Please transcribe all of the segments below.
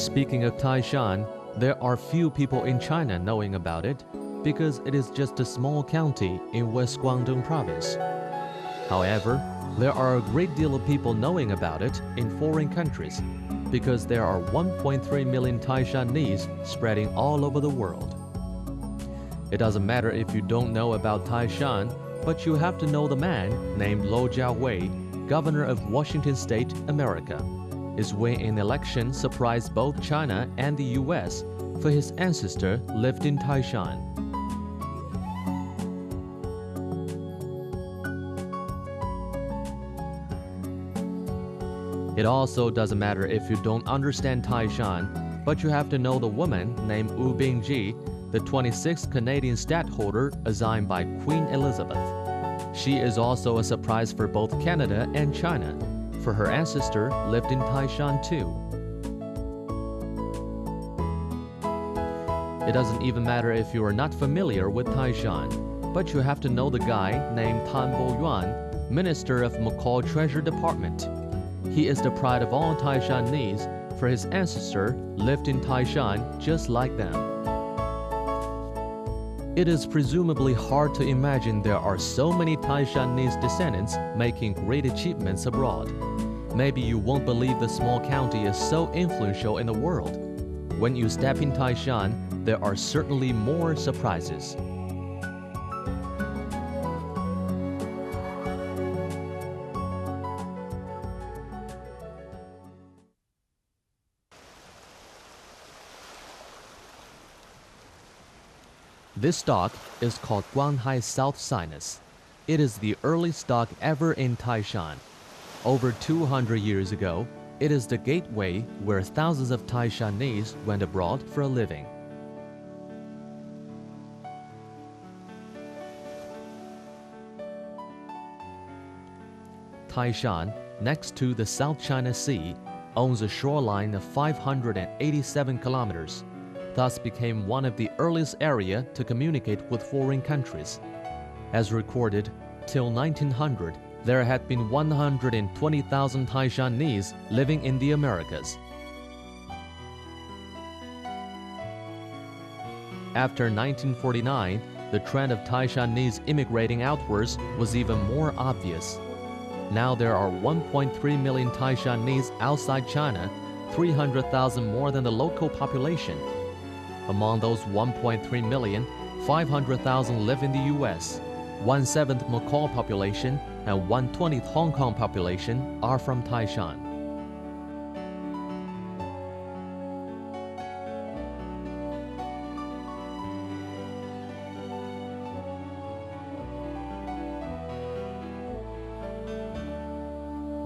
Speaking of Taishan, there are few people in China knowing about it because it is just a small county in West Guangdong province. However, there are a great deal of people knowing about it in foreign countries because there are 1.3 million Taishanese spreading all over the world. It doesn't matter if you don't know about Taishan, but you have to know the man named Lo Jiawei, governor of Washington State, America. His win in election surprised both China and the US, for his ancestor lived in Taishan. It also doesn't matter if you don't understand Taishan, but you have to know the woman named Wu Bingji, the 26th Canadian stadtholder assigned by Queen Elizabeth. She is also a surprise for both Canada and China, for her ancestor lived in Taishan too. It doesn't even matter if you are not familiar with Taishan, but you have to know the guy named Tan Bo-yuan, Minister of McCall Treasury Department. He is the pride of all Taishanese, for his ancestor lived in Taishan just like them. It is presumably hard to imagine there are so many Taishanese descendants making great achievements abroad. Maybe you won't believe the small county is so influential in the world. When you step in Taishan, there are certainly more surprises. This stock is called Guanghai South Sinus. It is the earliest stock ever in Taishan. Over 200 years ago, it is the gateway where thousands of Taishanese went abroad for a living. Taishan, next to the South China Sea, owns a shoreline of 587 kilometers, thus became one of the earliest areas to communicate with foreign countries. As recorded, till 1900, there had been 120,000 Taishanese living in the Americas. After 1949, the trend of Taishanese immigrating outwards was even more obvious. Now there are 1.3 million Taishanese outside China, 300,000 more than the local population. Among those 1.3 million, 500,000 live in the US, 1/7 McCall population and 1/20 Hong Kong population are from Taishan.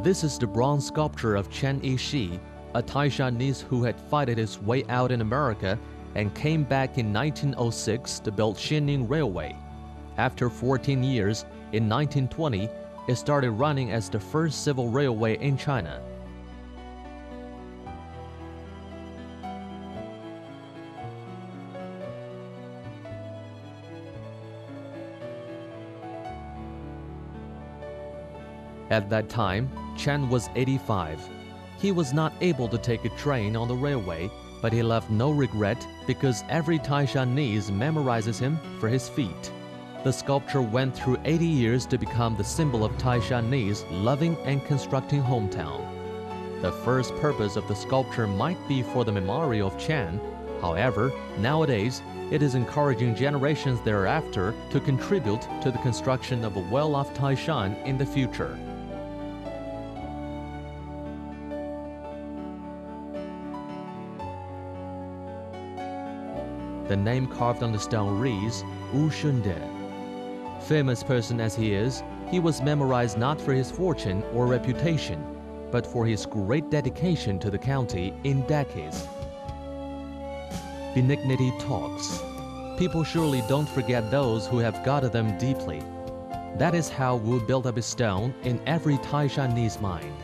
This is the bronze sculpture of Chen Yishi, a Taishanese who had fighted his way out in America and came back in 1906 to build Xining Railway. After 14 years, in 1920, it started running as the first civil railway in China. At that time, Chen was 85. He was not able to take a train on the railway, but he left no regret because every Taishanese memorizes him for his feat. The sculpture went through 80 years to become the symbol of Taishanese loving and constructing hometown. The first purpose of the sculpture might be for the memorial of Chen. However, nowadays, it is encouraging generations thereafter to contribute to the construction of a well-off Taishan in the future. The name carved on the stone reads Wu Shunde. Famous person as he is, he was memorized not for his fortune or reputation, but for his great dedication to the county in decades. Benignity talks. People surely don't forget those who have guarded them deeply. That is how Wu built up his stone in every Taishanese mind.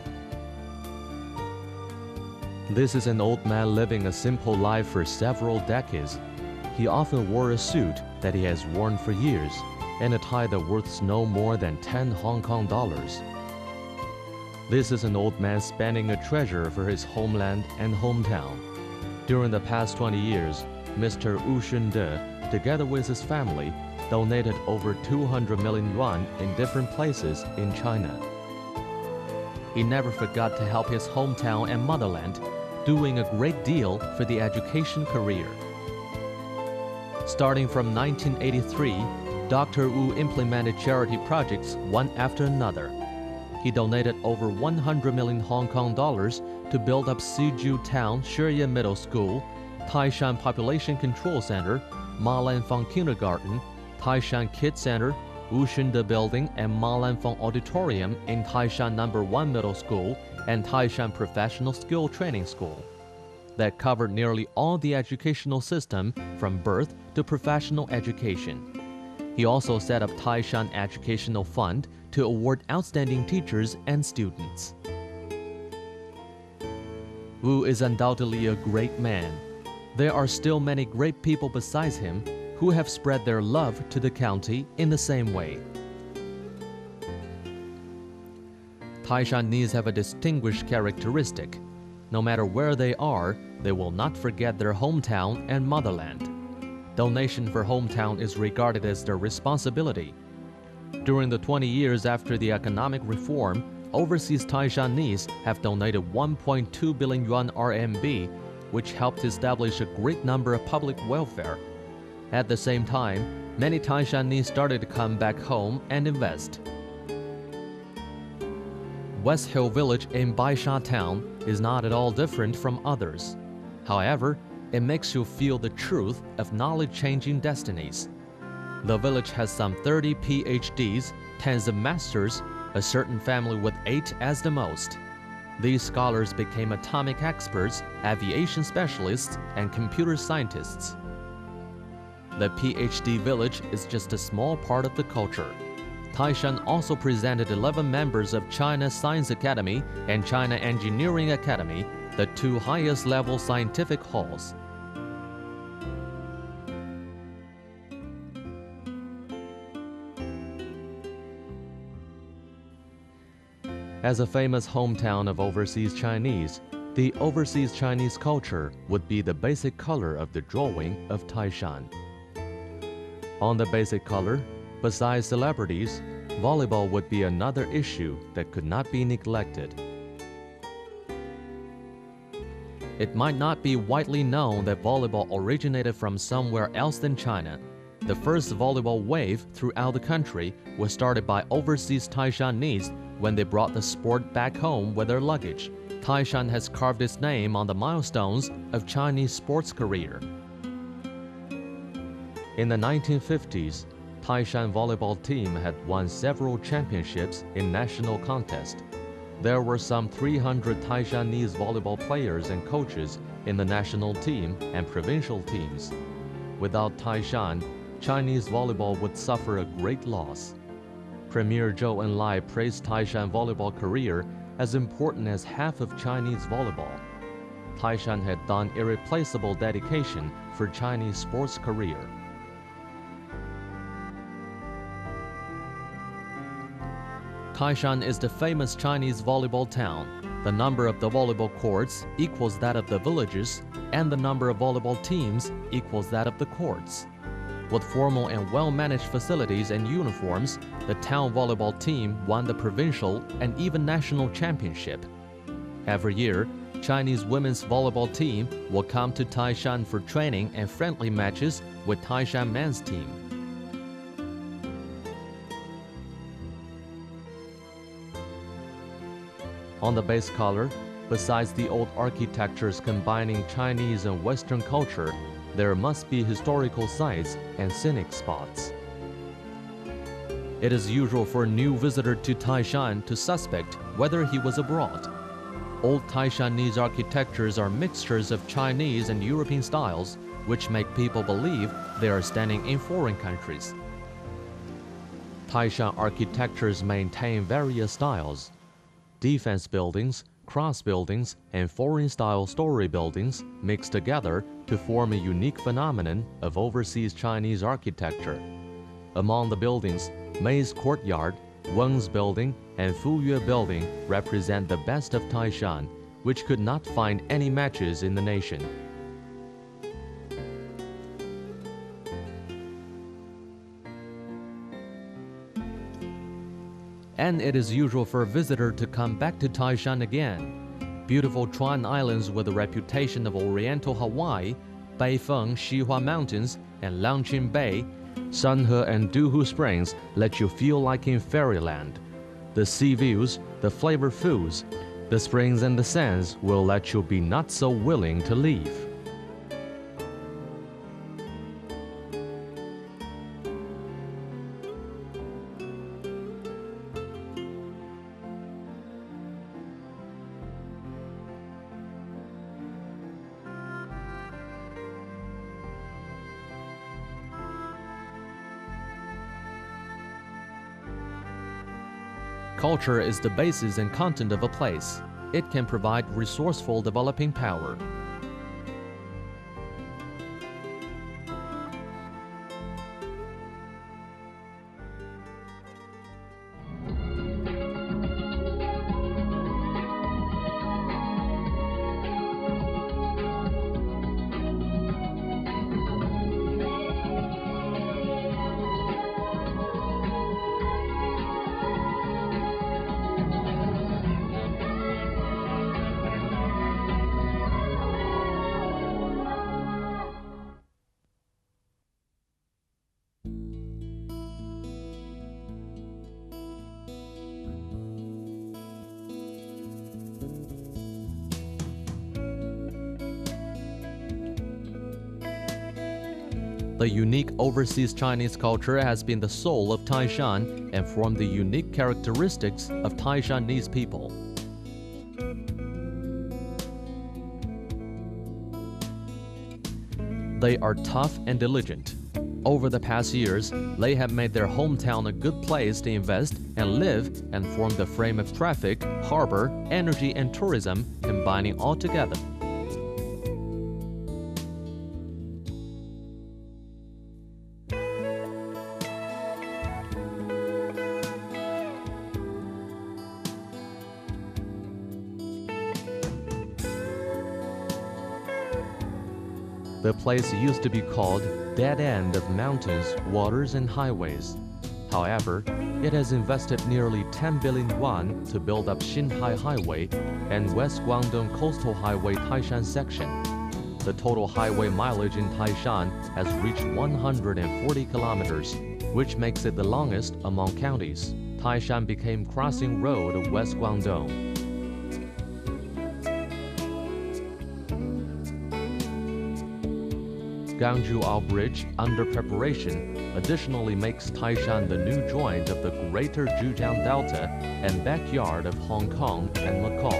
This is an old man living a simple life for several decades. He often wore a suit that he has worn for years, and a tie that worth no more than 10 Hong Kong dollars. This is an old man spending a treasure for his homeland and hometown. During the past 20 years, Mr. Wu Shunde, together with his family, donated over 200 million yuan in different places in China. He never forgot to help his hometown and motherland, doing a great deal for the education career. Starting from 1983, Dr. Wu implemented charity projects one after another. He donated over 100 million Hong Kong dollars to build up Suzhou Town Shirye Middle School, Taishan Population Control Center, Ma Lanfang Kindergarten, Taishan Kids Center, Wushunde Building and Ma Lanfang Auditorium in Taishan No. 1 Middle School and Taishan Professional Skill Training School. That covered nearly all the educational system from birth to professional education. He also set up Taishan Educational Fund to award outstanding teachers and students. Wu is undoubtedly a great man. There are still many great people besides him who have spread their love to the county in the same way. Taishanese have a distinguished characteristic. No matter where they are, they will not forget their hometown and motherland. Donation for hometown is regarded as their responsibility. During the 20 years after the economic reform, overseas Taishanese have donated 1.2 billion yuan RMB, which helped establish a great number of public welfare. At the same time, many Taishanese started to come back home and invest. West Hill Village in Baisha Town is not at all different from others. However, it makes you feel the truth of knowledge-changing destinies. The village has some 30 PhDs, tens of masters, a certain family with 8 as the most. These scholars became atomic experts, aviation specialists, and computer scientists. The PhD village is just a small part of the culture. Taishan also presented 11 members of China Science Academy and China Engineering Academy, the 2 highest level scientific halls. As a famous hometown of overseas Chinese, the overseas Chinese culture would be the basic color of the drawing of Taishan. On the basic color, besides celebrities, volleyball would be another issue that could not be neglected. It might not be widely known that volleyball originated from somewhere else than China. The first volleyball wave throughout the country was started by overseas Taishanese when they brought the sport back home with their luggage. Taishan has carved its name on the milestones of Chinese sports career. In the 1950s, Taishan volleyball team had won several championships in national contests. There were some 300 Taishanese volleyball players and coaches in the national team and provincial teams. Without Taishan, Chinese volleyball would suffer a great loss. Premier Zhou Enlai praised Taishan volleyball career as important as half of Chinese volleyball. Taishan had done irreplaceable dedication for Chinese sports career. Taishan is the famous Chinese volleyball town. The number of the volleyball courts equals that of the villages, and the number of volleyball teams equals that of the courts. With formal and well-managed facilities and uniforms, the town volleyball team won the provincial and even national championship. Every year, Chinese women's volleyball team will come to Taishan for training and friendly matches with Taishan men's team. On the base color, besides the old architectures combining Chinese and Western culture, there must be historical sites and scenic spots. It is usual for a new visitor to Taishan to suspect whether he was abroad. Old Taishanese architectures are mixtures of Chinese and European styles, which make people believe they are standing in foreign countries. Taishan architectures maintain various styles. Defense buildings, cross buildings, and foreign-style story buildings mix together to form a unique phenomenon of overseas Chinese architecture. Among the buildings, Mei's Courtyard, Weng's Building, and Fuyue Building represent the best of Taishan, which could not find any matches in the nation. and it is usual for a visitor to come back to Taishan again. Beautiful Chuan Islands with a reputation of Oriental Hawaii, Beifeng Xihua Mountains, and Langqin Bay, Sanhe and Duhu Springs let you feel like in fairyland. The sea views, the flavored foods, the springs and the sands will let you be not so willing to leave. Culture is the basis and content of a place. It can provide resourceful developing power. The unique overseas Chinese culture has been the soul of Taishan and formed the unique characteristics of Taishanese people. They are tough and diligent. Over the past years, they have made their hometown a good place to invest and live and form the frame of traffic, harbor, energy, and tourism, combining all together. The place used to be called Dead End of Mountains, Waters and Highways. However, it has invested nearly 10 billion yuan to build up Xinhai Highway and West Guangdong Coastal Highway Taishan section. The total highway mileage in Taishan has reached 140 kilometers, which makes it the longest among counties. Taishan became crossing road of West Guangdong. Gangjuao Bridge, under preparation, additionally makes Taishan the new joint of the Greater Zhejiang Delta and backyard of Hong Kong and Macau.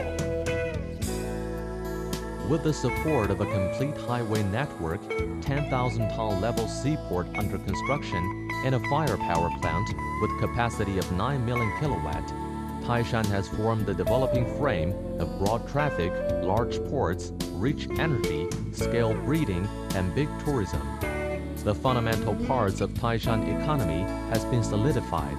With the support of a complete highway network, 10,000-ton level seaport under construction, and a firepower plant with capacity of 9 million kilowatt, Taishan has formed the developing frame of broad traffic, large ports, rich energy, scale breeding, and big tourism. The fundamental parts of Taishan economy has been solidified.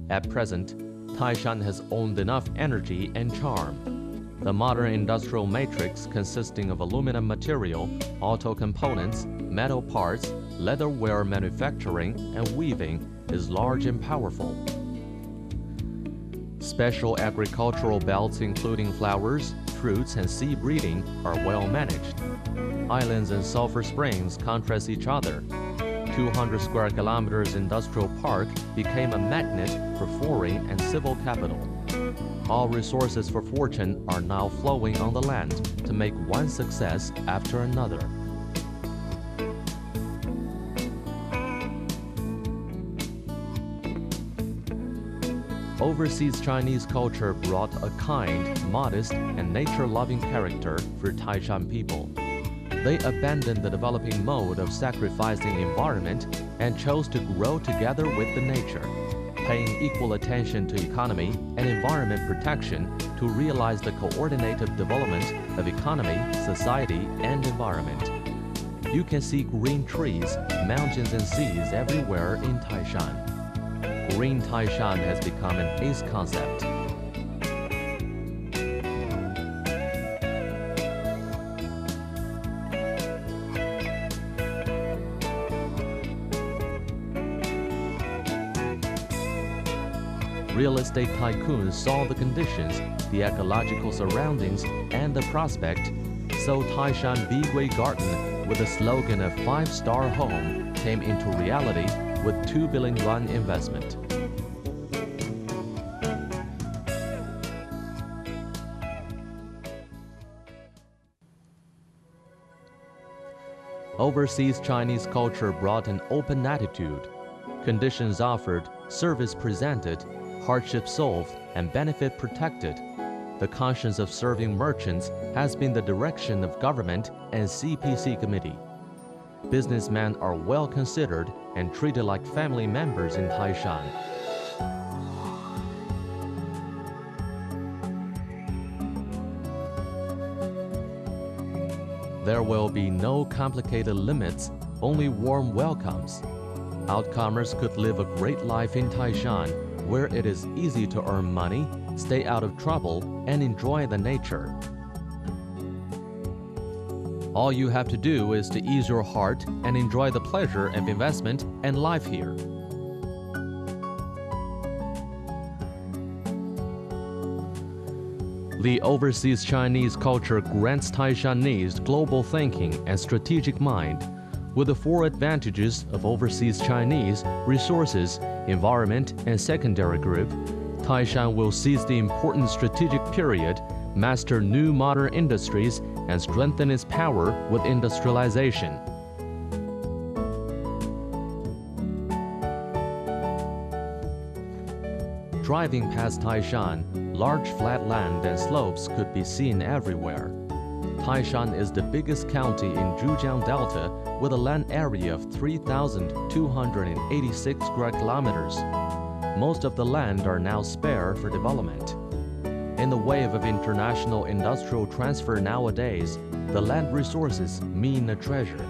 At present, Taishan has owned enough energy and charm. The modern industrial matrix consisting of aluminum material, auto components, metal parts, leatherware manufacturing, and weaving is large and powerful. Special agricultural belts including flowers, fruits, and sea breeding are well managed. Islands and sulfur springs contrast each other. 200 square kilometers industrial park became a magnet for foreign and civil capital. All resources for fortune are now flowing on the land to make one success after another. Overseas Chinese culture brought a kind, modest, and nature-loving character for Taishan people. They abandoned the developing mode of sacrificing the environment and chose to grow together with the nature, paying equal attention to economy and environment protection to realize the coordinated development of economy, society, and environment. You can see green trees, mountains, and seas everywhere in Taishan. Green Taishan has become an ace concept. real estate tycoons saw the conditions, the ecological surroundings, and the prospect, so Taishan Bigui Garden, with the slogan of 5-star home, came into reality with 2 billion yuan investment. Overseas Chinese culture brought an open attitude. Conditions offered, service presented, hardship solved, and benefit protected. The conscience of serving merchants has been the direction of government and CPC committee. Businessmen are well considered and treated like family members in Taishan. There will be no complicated limits, only warm welcomes. Outcomers could live a great life in Taishan, where it is easy to earn money, stay out of trouble, and enjoy the nature. All you have to do is to ease your heart and enjoy the pleasure of investment and life here. The overseas Chinese culture grants Taishanese global thinking and strategic mind. With the 4 advantages of overseas Chinese, resources, environment, and secondary group, Taishan will seize the important strategic period, master new modern industries, and strengthen its power with industrialization. Driving past Taishan, large flat land and slopes could be seen everywhere. Taishan is the biggest county in Zhejiang Delta with a land area of 3,286 square kilometers. Most of the land are now spare for development. In the wave of international industrial transfer nowadays, the land resources mean a treasure.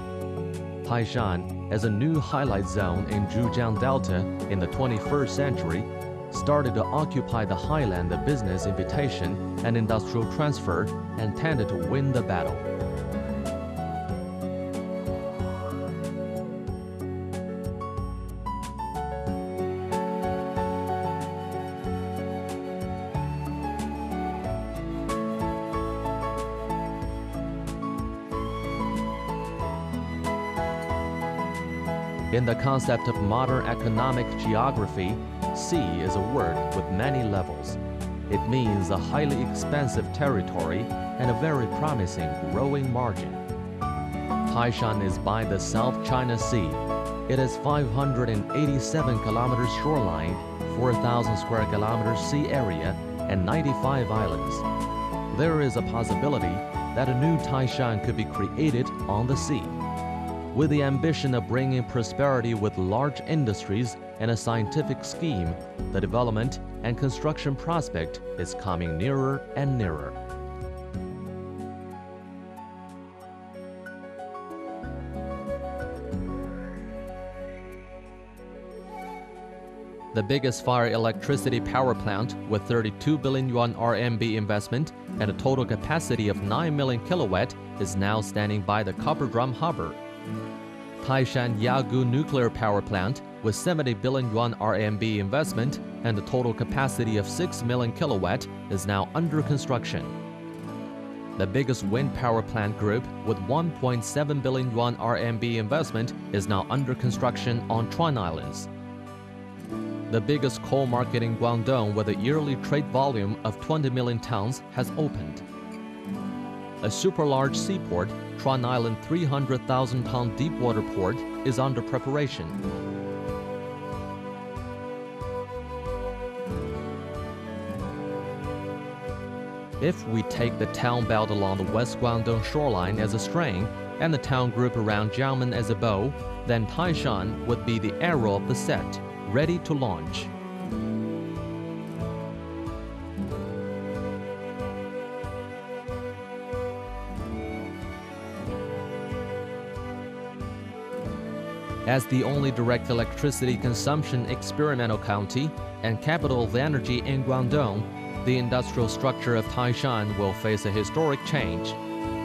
Taishan, as a new highlight zone in Zhejiang Delta in the 21st century, started to occupy the highland of business invitation and industrial transfer and tended to win the battle. In the concept of modern economic geography, sea is a word with many levels. It means a highly expansive territory and a very promising growing margin. Taishan is by the South China Sea. It has 587 kilometers shoreline, 4,000 square kilometers sea area, and 95 islands. There is a possibility that a new Taishan could be created on the sea. With the ambition of bringing prosperity with large industries and a scientific scheme, the development and construction prospect is coming nearer and nearer. The biggest fire electricity power plant with 32 billion yuan RMB investment and a total capacity of 9 million kilowatt is now standing by the Copper Drum Harbor. Taishan Yagu Nuclear Power Plant with 70 billion yuan RMB investment and a total capacity of 6 million kilowatt is now under construction. The biggest wind power plant group with 1.7 billion yuan RMB investment is now under construction on Chuan Islands. The biggest coal market in Guangdong with a yearly trade volume of 20 million tons has opened. A super-large seaport, Chuan Island 300,000-ton deepwater port, is under preparation. If we take the town belt along the West Guangdong shoreline as a string and the town group around Jiangmen as a bow, then Taishan would be the arrow of the set, ready to launch. As the only direct electricity consumption experimental county and capital of energy in Guangdong, the industrial structure of Taishan will face a historic change.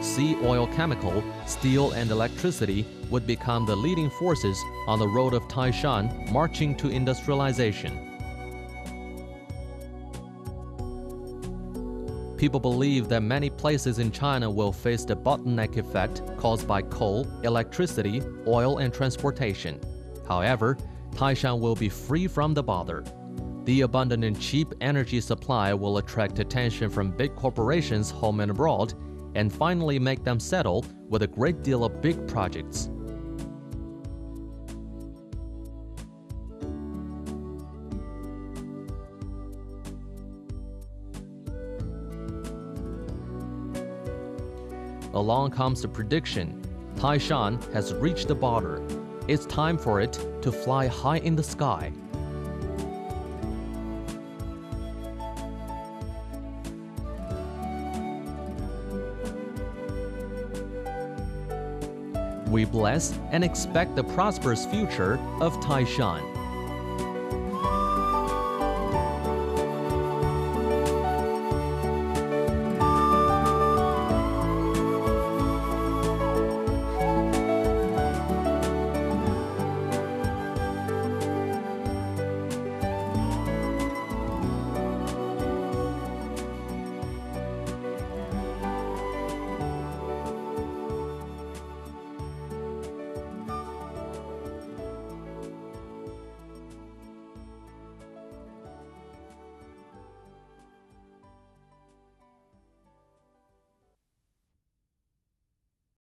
Sea oil chemical, steel and electricity would become the leading forces on the road of Taishan marching to industrialization. People believe that many places in China will face the bottleneck effect caused by coal, electricity, oil, and transportation. However, Taishan will be free from the bother. The abundant and cheap energy supply will attract attention from big corporations home and abroad, and finally make them settle with a great deal of big projects. Along comes the prediction. Taishan has reached the border. It's time for it to fly high in the sky. We bless and expect the prosperous future of Taishan.